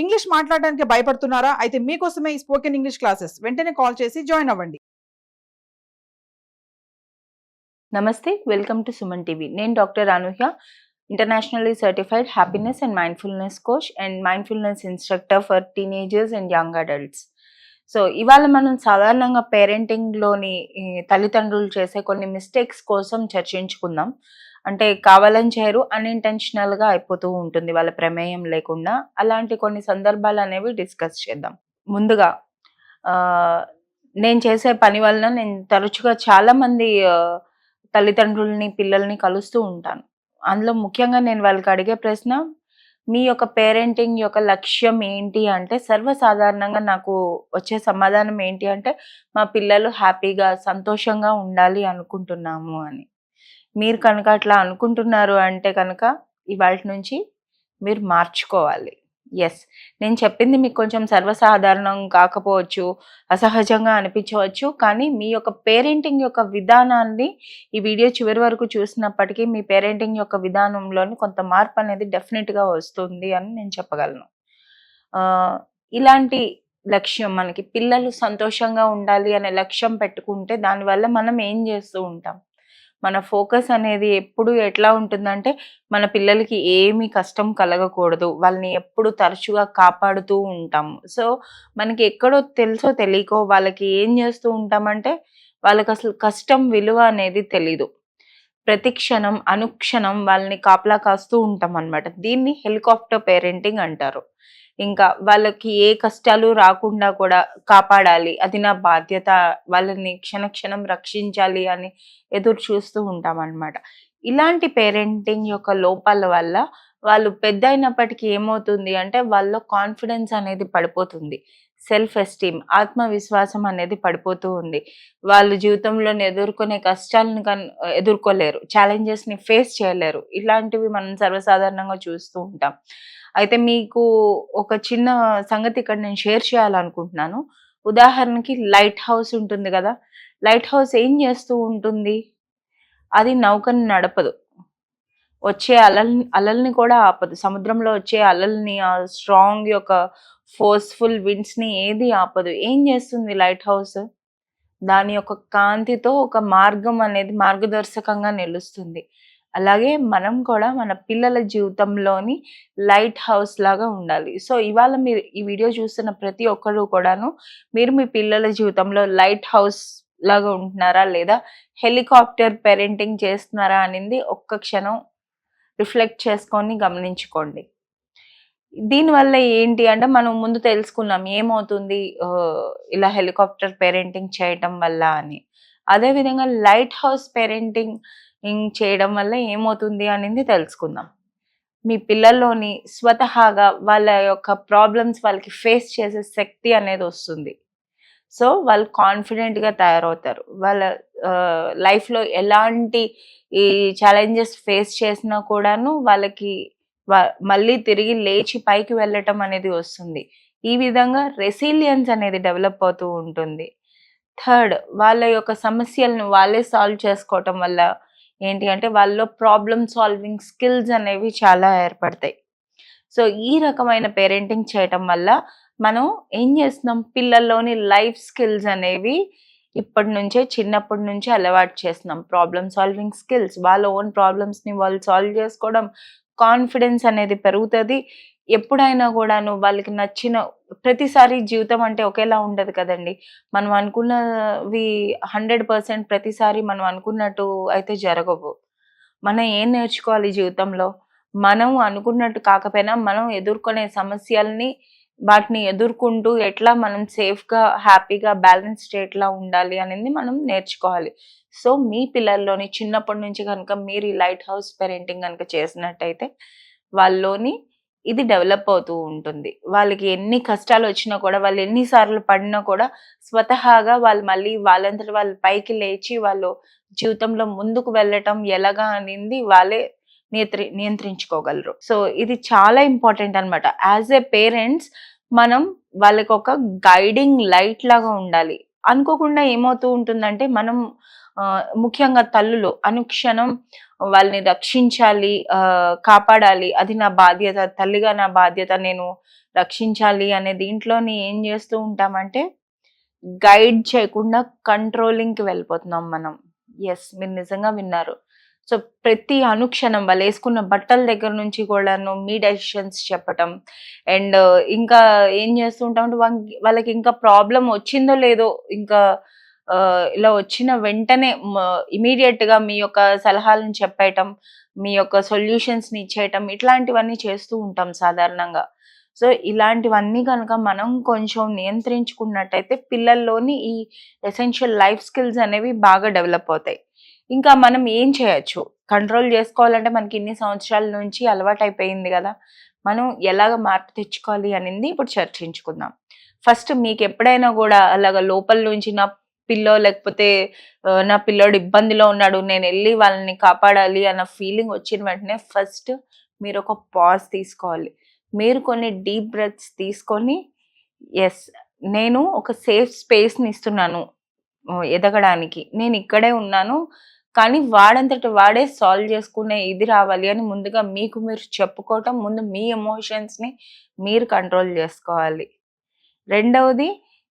English మాట్లాడడానికి భయపడుతున్నారా? అయితే మీకోసమే ఈ స్పోకెన్ ఇంగ్లీష్ క్లాసెస్. వెంటనే కాల్ చేసి జాయిన్ అవ్వండి. నమస్తే, వెల్కమ్ టు సుమన్ టీవీ. నేను doctor Anuhya, internationally certified happiness and mindfulness coach and mindfulness instructor for teenagers and young adults. So ఇవాళ మనం సాధారణంగా పేరెంటింగ్లోని తల్లిదండ్రులు చేసే కొన్ని మిస్టేక్స్ కోసం చర్చించుకుందాం. అంటే కావాలని చేయరు, అన్ఇంటెన్షనల్గా అయిపోతూ ఉంటుంది వాళ్ళ ప్రమేయం లేకుండా. అలాంటి కొన్ని సందర్భాలు అనేవి డిస్కస్ చేద్దాం. ముందుగా నేను చేసే పని వలన నేను తరచుగా చాలామంది తల్లిదండ్రులని పిల్లల్ని కలుస్తూ ఉంటాను. అందులో ముఖ్యంగా నేను వాళ్ళకి అడిగే ప్రశ్న, మీ యొక్క పేరెంటింగ్ యొక్క లక్ష్యం ఏంటి అంటే, సర్వసాధారణంగా నాకు వచ్చే సమాధానం ఏంటి అంటే, మా పిల్లలు హ్యాపీగా సంతోషంగా ఉండాలి అనుకుంటున్నాము అని. మీరు కనుక అట్లా అనుకుంటున్నారు అంటే కనుక ఇవాల్టి నుంచి మీరు మార్చుకోవాలి. ఎస్, నేను చెప్పింది మీకు కొంచెం సర్వసాధారణం కాకపోవచ్చు, అసహజంగా అనిపించవచ్చు, కానీ మీ యొక్క పేరెంటింగ్ యొక్క విధానాన్ని ఈ వీడియో చివరి వరకు చూసినప్పటికీ మీ పేరెంటింగ్ యొక్క విధానంలోని కొంత మార్పు అనేది డెఫినెట్గా వస్తుంది అని నేను చెప్పగలను. ఇలాంటి లక్ష్యం, మనకి పిల్లలు సంతోషంగా ఉండాలి అనే లక్ష్యం పెట్టుకుంటే దానివల్ల మనం ఏం చేస్తూ ఉంటాం, మన ఫోకస్ అనేది ఎప్పుడు ఎట్లా ఉంటుందంటే, మన పిల్లలకి ఏమీ కష్టం కలగకూడదు, వాళ్ళని ఎప్పుడు తరచుగా కాపాడుతూ ఉంటాము. సో మనకి ఎక్కడో తెలుసో తెలియకో వాళ్ళకి ఏం చేస్తూ ఉంటామంటే, వాళ్ళకి అసలు కష్టం విలువ అనేది తెలీదు. ప్రతి క్షణం అనుక్షణం వాళ్ళని కాపలా కాస్తూ ఉంటాం అన్నమాట. దీన్ని హెలికాప్టర్ పేరెంటింగ్ అంటారు. ఇంకా వాళ్ళకి ఏ కష్టాలు రాకుండా కూడా కాపాడాలి, అది నా బాధ్యత, వాళ్ళని క్షణక్షణం రక్షించాలి అని ఎదురు చూస్తూ ఉంటాం అన్నమాట. ఇలాంటి పేరెంటింగ్ యొక్క లోపాల వల్ల వాళ్ళు పెద్ద అయినప్పటికీ ఏమవుతుంది అంటే, వాళ్ళ కాన్ఫిడెన్స్ అనేది పడిపోతుంది, సెల్ఫ్ ఎస్టీమ్, ఆత్మవిశ్వాసం అనేది పడిపోతూ ఉంది. వాళ్ళు జీవితంలో ఎదుర్కొనే కష్టాలను ఎదుర్కోలేరు, ఛాలెంజెస్ని ఫేస్ చేయలేరు. ఇలాంటివి మనం సర్వసాధారణంగా చూస్తూ ఉంటాం. అయితే మీకు ఒక చిన్న సంగతి ఇక్కడ నేను షేర్ చేయాలనుకుంటున్నాను. ఉదాహరణకి లైట్ హౌస్ ఉంటుంది కదా, లైట్ హౌస్ ఏం చేస్తూ ఉంటుంది, అది నౌకని నడపదు, వచ్చే అలల్ని కూడా ఆపదు. సముద్రంలో వచ్చే అలల్ని, ఆ స్ట్రాంగ్ యొక్క ఫోర్స్ఫుల్ విండ్స్ని ఏది ఆపదు. ఏం చేస్తుంది లైట్ హౌస్, దాని యొక్క కాంతితో ఒక మార్గం అనేది మార్గదర్శకంగా నిలుస్తుంది. అలాగే మనం కూడా మన పిల్లల జీవితంలోని లైట్ హౌస్ లాగా ఉండాలి. సో ఇవాళ మీరు ఈ వీడియో చూస్తున్న ప్రతి ఒక్కరు కూడాను, మీరు మీ పిల్లల జీవితంలో లైట్ హౌస్ లాగా ఉంటున్నారా లేదా హెలికాప్టర్ పేరెంటింగ్ చేస్తున్నారా అనేది ఒక్క క్షణం రిఫ్లెక్ట్ చేసుకొని గమనించుకోండి. దీనివల్ల ఏంటి అంటే, మనం ముందు తెలుసుకున్నాం ఏమవుతుంది ఇలా హెలికాప్టర్ పేరెంటింగ్ చేయటం వల్ల అని. అదేవిధంగా లైట్ హౌస్ పేరెంటింగ్ చేయడం వల్ల ఏమవుతుంది అనేది తెలుసుకుందాం. మీ పిల్లల్లోని స్వతహాగా వాళ్ళ యొక్క ప్రాబ్లమ్స్ వాళ్ళకి ఫేస్ చేసే శక్తి అనేది వస్తుంది. సో వాళ్ళు కాన్ఫిడెంట్గా తయారవుతారు. వాళ్ళ లైఫ్లో ఎలాంటి ఈ ఛాలెంజెస్ ఫేస్ చేసినా కూడాను వాళ్ళకి మళ్ళీ తిరిగి లేచి పైకి వెళ్ళటం అనేది వస్తుంది. ఈ విధంగా రెసిలియన్స్ అనేది డెవలప్ అవుతూ ఉంటుంది. థర్డ్, వాళ్ళ యొక్క సమస్యలను వాళ్ళే సాల్వ్ చేసుకోవటం వల్ల ఏంటి అంటే, వాళ్ళలో ప్రాబ్లమ్ సాల్వింగ్ స్కిల్స్ అనేవి చాలా ఏర్పడతాయి. సో ఈ రకమైన పేరెంటింగ్ చేయటం వల్ల మనం ఏం చేస్తున్నాం, పిల్లల్లోని లైఫ్ స్కిల్స్ అనేవి ఇప్పటి నుంచే, చిన్నప్పటి నుంచే అలవాటు చేస్తున్నాం. ప్రాబ్లమ్ సాల్వింగ్ స్కిల్స్, వాళ్ళ ఓన్ ప్రాబ్లమ్స్ని వాళ్ళు సాల్వ్ చేసుకోవడం, కాన్ఫిడెన్స్ అనేది పెరుగుతుంది. ఎప్పుడైనా కూడాను వాళ్ళకి నచ్చిన ప్రతిసారి జీవితం అంటే ఒకేలా ఉండదు కదండి. మనం అనుకున్నవి 100% ప్రతిసారి మనం అనుకున్నట్టు అయితే జరగవు. మనం ఏం నేర్చుకోవాలి జీవితంలో, మనం అనుకున్నట్టు కాకపోయినా మనం ఎదుర్కొనే సమస్యల్ని, వాటిని ఎదుర్కొంటూ ఎట్లా మనం సేఫ్గా, హ్యాపీగా, బ్యాలెన్స్ స్టేట్లా ఉండాలి అనేది మనం నేర్చుకోవాలి. సో మీ పిల్లల్లోని చిన్నప్పటి నుంచి కనుక మీరు ఈ లైట్ హౌస్ పేరెంటింగ్ కనుక చేసినట్టయితే వాళ్ళలోని ఇది డెవలప్ అవుతూ ఉంటుంది. వాళ్ళకి ఎన్ని కష్టాలు వచ్చినా కూడా, వాళ్ళు ఎన్నిసార్లు పడినా కూడా స్వతహాగా వాళ్ళు మళ్ళీ వాళ్ళంతట వాళ్ళు పైకి లేచి వాళ్ళు జీవితంలో ముందుకు వెళ్ళటం ఎలాగా అనేది వాళ్ళే నియంత్రించుకోగలరు. సో ఇది చాలా ఇంపార్టెంట్ అనమాట. యాజ్ ఏ పేరెంట్స్ మనం వాళ్ళకి ఒక గైడింగ్ లైట్ లాగా ఉండాలి. అనుకోకుండా ఏమవుతూ ఉంటుందంటే మనం ముఖ్యంగా తల్లులు అనుక్షణం వాళ్ళని రక్షించాలి, కాపాడాలి, అది నా బాధ్యత, తల్లిగా నా బాధ్యత, నేను రక్షించాలి అనే దీంట్లోని ఏం చేస్తూ ఉంటామంటే గైడ్ చేయకుండా కంట్రోలింగ్కి వెళ్ళిపోతున్నాం మనం. ఎస్, మీరు నిజంగా విన్నారు. సో ప్రతి అనుక్షణం వాళ్ళు వేసుకున్న బట్టల దగ్గర నుంచి కూడాను మీ డెసిషన్స్ చెప్పటం, అండ్ ఇంకా ఏం చేస్తూ ఉంటామంటే వాళ్ళకి ఇంకా ప్రాబ్లం వచ్చిందో లేదో, ఇంకా ఇలా వచ్చిన వెంటనే ఇమీడియట్ గా మీ యొక్క సలహాలను చెప్పేయటం, మీ యొక్క సొల్యూషన్స్ ని ఇచ్చేయటం, ఇట్లాంటివన్నీ చేస్తూ ఉంటాం సాధారణంగా. సో ఇలాంటివన్నీ కనుక మనం కొంచెం నియంత్రించుకున్నట్టయితే పిల్లల్లోని ఈ ఎసెన్షియల్ లైఫ్ స్కిల్స్ అనేవి బాగా డెవలప్ అవుతాయి. ఇంకా మనం ఏం చేయొచ్చు, కంట్రోల్ చేసుకోవాలంటే మనకి ఇన్ని సంవత్సరాల నుంచి అలవాటు అయిపోయింది కదా, మనం ఎలాగ మార్పు తెచ్చుకోవాలి అనేది ఇప్పుడు చర్చించుకుందాం. ఫస్ట్ మీకు ఎప్పుడైనా కూడా అలాగ లోపల నుంచి నా పిల్లో లేకపోతే నా పిల్లోడు ఇబ్బందిలో ఉన్నాడు, నేను వెళ్ళి వాళ్ళని కాపాడాలి అన్న ఫీలింగ్ వచ్చిన వెంటనే ఫస్ట్ మీరు ఒక పాజ్ తీసుకోవాలి. మీరు కొన్ని డీప్ బ్రెత్స్ తీసుకొని, ఎస్ నేను ఒక సేఫ్ స్పేస్ని ఇస్తున్నాను ఎదగడానికి, నేను ఇక్కడే ఉన్నాను, కానీ వాడంతట వాడే సాల్వ్ చేసుకునే ఇది రావాలి అని ముందుగా మీకు మీరు చెప్పుకోవటం, ముందు మీ ఎమోషన్స్ని మీరు కంట్రోల్ చేసుకోవాలి. రెండవది,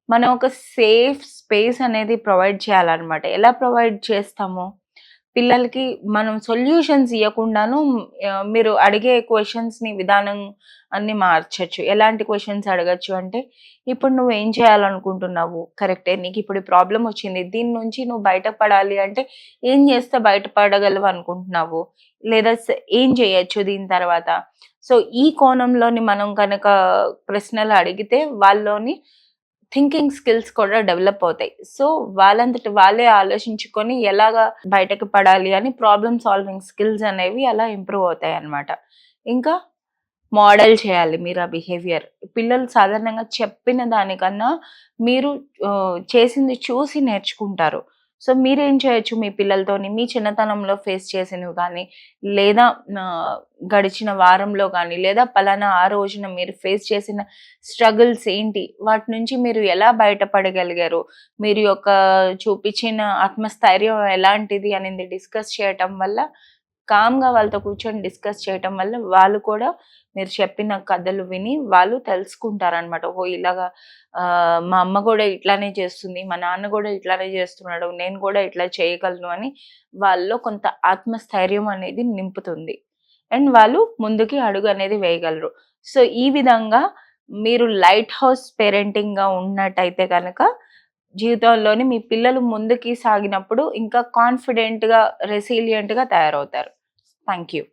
మనం ఒక సేఫ్ స్పేస్ అనేది ప్రొవైడ్ చేయాలన్నమాట. ఎలా ప్రొవైడ్ చేస్తాము, పిల్లలకి మనం సొల్యూషన్స్ ఇవ్వకుండాను మీరు అడిగే క్వశ్చన్స్ని విధానం అన్ని మార్చచ్చు. ఎలాంటి క్వశ్చన్స్ అడగచ్చు అంటే, ఇప్పుడు నువ్వు ఏం చేయాలనుకుంటున్నావు, కరెక్టే, నీకు ఇప్పుడు ప్రాబ్లం వచ్చింది, దీని నుంచి నువ్వు బయటపడాలి అంటే ఏం చేస్తే బయటపడగలవు అనుకుంటున్నావు, లేదా ఏం చేయొచ్చు దీని తర్వాత. సో ఈ కోణంలోని మనం కనుక ప్రశ్నలు అడిగితే వాళ్ళలోని థింకింగ్ స్కిల్స్ కూడా డెవలప్ అవుతాయి. సో వాళ్ళంతటి వాళ్ళే ఆలోచించుకొని ఎలాగా బయటకు పడాలి అని ప్రాబ్లమ్ సాల్వింగ్ స్కిల్స్ అనేవి అలా ఇంప్రూవ్ అవుతాయి అన్నమాట. ఇంకా మోడల్ చేయాలి మీరు ఆ బిహేవియర్. పిల్లలు సాధారణంగా చెప్పిన దానికన్నా మీరు చేసింది చూసి నేర్చుకుంటారు. సో మీరేం చేయొచ్చు మీ పిల్లలతోని, మీ చిన్నతనంలో ఫేస్ చేసినవి కానీ, లేదా గడిచిన వారంలో కానీ, లేదా పలానా ఆ రోజున మీరు ఫేస్ చేసిన స్ట్రగుల్స్ ఏంటి, వాటి నుంచి మీరు ఎలా బయటపడగలిగారు, మీరు యొక్క చూపించిన ఆత్మస్థైర్యం ఎలాంటిది అనేది డిస్కస్ చేయటం వల్ల, కామ్గా వాళ్ళతో కూర్చొని డిస్కస్ చేయటం వల్ల వాళ్ళు కూడా మీరు చెప్పిన కథలు విని వాళ్ళు తెలుసుకుంటారనమాట. ఓహో ఇలాగా మా అమ్మ కూడా ఇట్లానే చేస్తుంది, మా నాన్న కూడా ఇట్లానే చేస్తున్నాడు, నేను కూడా ఇట్లా చేయగలను అని వాళ్ళలో కొంత ఆత్మస్థైర్యం అనేది నింపుతుంది. అండ్ వాళ్ళు ముందుకి అడుగు అనేది వేయగలరు. సో ఈ విధంగా మీరు లైట్ హౌస్ పేరెంటింగ్గా ఉన్నట్టయితే కనుక జీవితంలోని మీ పిల్లలు ముందుకి సాగినప్పుడు ఇంకా కాన్ఫిడెంట్గా, రెసిలియంట్గా తయారవుతారు. Thank you.